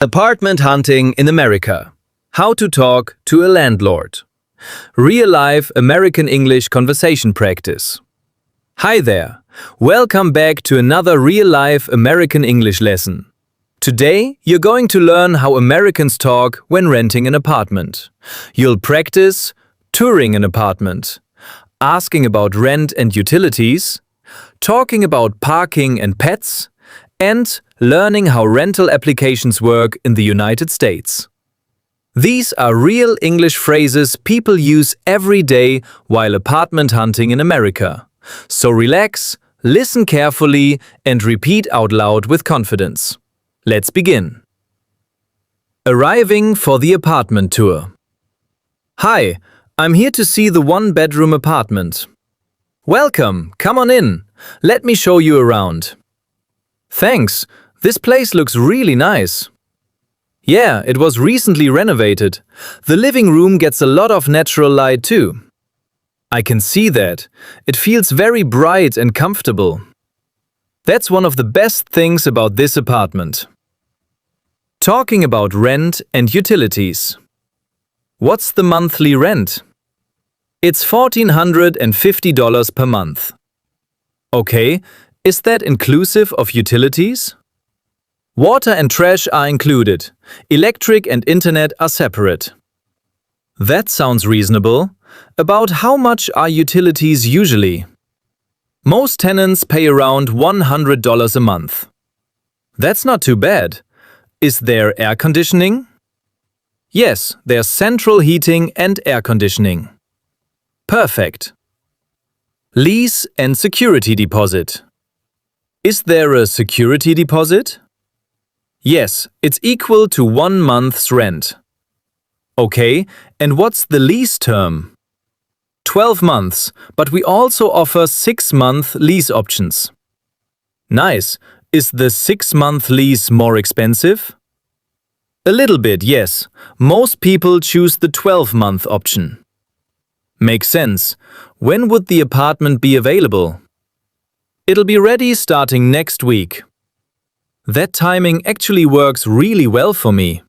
Apartment hunting in America. How to talk to a landlord. Real-life American English conversation practice. Hi there. Welcome back to another real-life American English lesson. Today, you're going to learn how Americans talk when renting an apartment. You'll practice touring an apartment, asking about rent and utilities, talking about parking and pets, and learning how rental applications work in the United States. These are real English phrases people use every day while apartment hunting in America. So relax, listen carefully, and repeat out loud with confidence. Let's begin. Arriving for the apartment tour. Hi, I'm here to see the one-bedroom apartment. Welcome, come on in. Let me show you around. Thanks, this place looks really nice. Yeah, it was recently renovated. The living room gets a lot of natural light too. I can see that. It feels very bright and comfortable. That's one of the best things about this apartment. Talking about rent and utilities. What's the monthly rent? It's $1,450 per month. Okay, is that inclusive of utilities? Water and trash are included. Electric and internet are separate. That sounds reasonable. About how much are utilities usually? Most tenants pay around $100 a month. That's not too bad. Is there air conditioning? Yes, there's central heating and air conditioning. Perfect. Lease and security deposit. Is there a security deposit? Yes, it's equal to 1 month's rent. Okay, and what's the lease term? 12 months, but we also offer 6-month lease options. Nice. Is the 6-month lease more expensive? A little bit, yes. Most people choose the 12-month option. Makes sense. When would the apartment be available? It'll be ready starting next week. That timing actually works really well for me.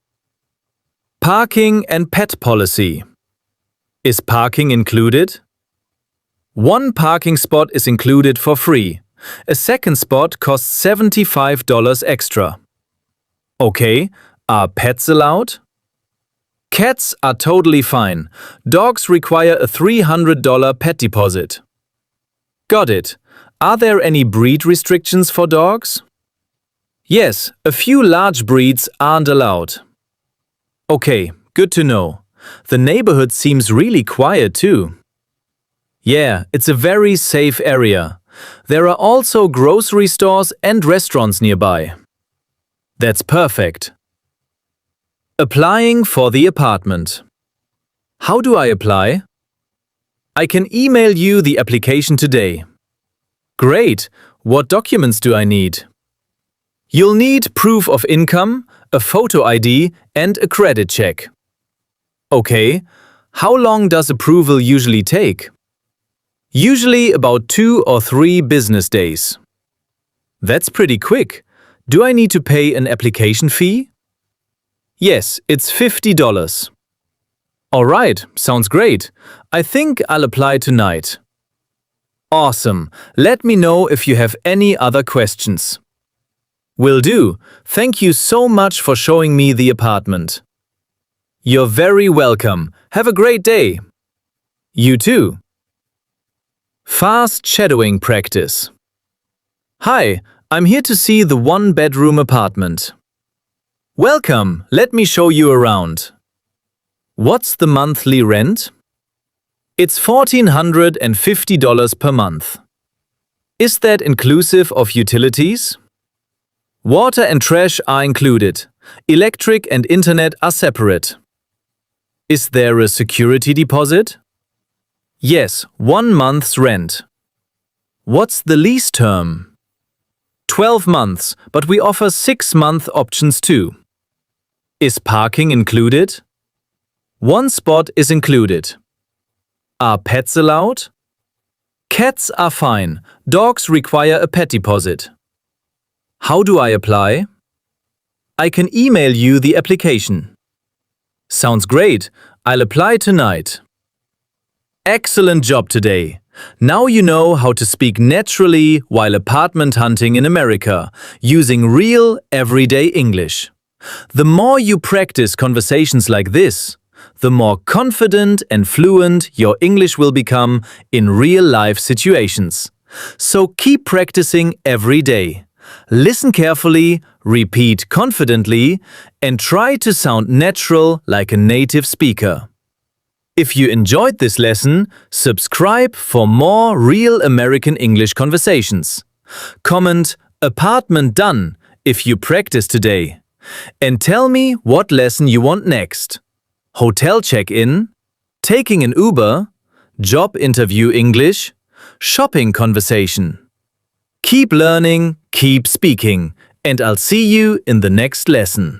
Parking and pet policy. Is parking included? One parking spot is included for free. A second spot costs $75 extra. Okay, are pets allowed? Cats are totally fine. Dogs require a $300 pet deposit. Got it. Are there any breed restrictions for dogs? Yes, a few large breeds aren't allowed. Okay, good to know. The neighborhood seems really quiet too. Yeah, it's a very safe area. There are also grocery stores and restaurants nearby. That's perfect. Applying for the apartment. How do I apply? I can email you the application today. Great! What documents do I need? You'll need proof of income, a photo ID, and a credit check. Okay, how long does approval usually take? Usually about 2 or 3 business days. That's pretty quick. Do I need to pay an application fee? Yes, it's $50. Alright, sounds great. I think I'll apply tonight. Awesome. Let me know if you have any other questions. Will do. Thank you so much for showing me the apartment. You're very welcome. Have a great day. You too. Fast shadowing practice. Hi, I'm here to see the one-bedroom apartment. Welcome. Let me show you around. What's the monthly rent? It's $1,450 per month. Is that inclusive of utilities? Water and trash are included. Electric and internet are separate. Is there a security deposit? Yes, 1 month's rent. What's the lease term? 12 months, but we offer 6-month options too. Is parking included? 1 spot is included. Are pets allowed? Cats are fine. Dogs require a pet deposit. How do I apply? I can email you the application. Sounds great. I'll apply tonight. Excellent job today. Now you know how to speak naturally while apartment hunting in America, using real, everyday English. The more you practice conversations like this, the more confident and fluent your English will become in real-life situations. So keep practicing every day. Listen carefully, repeat confidently, and try to sound natural like a native speaker. If you enjoyed this lesson, subscribe for more real American English conversations. Comment "apartment done" if you practice today. And tell me what lesson you want next. Hotel check-in, taking an Uber, job interview English, shopping conversation. Keep learning, keep speaking, and I'll see you in the next lesson.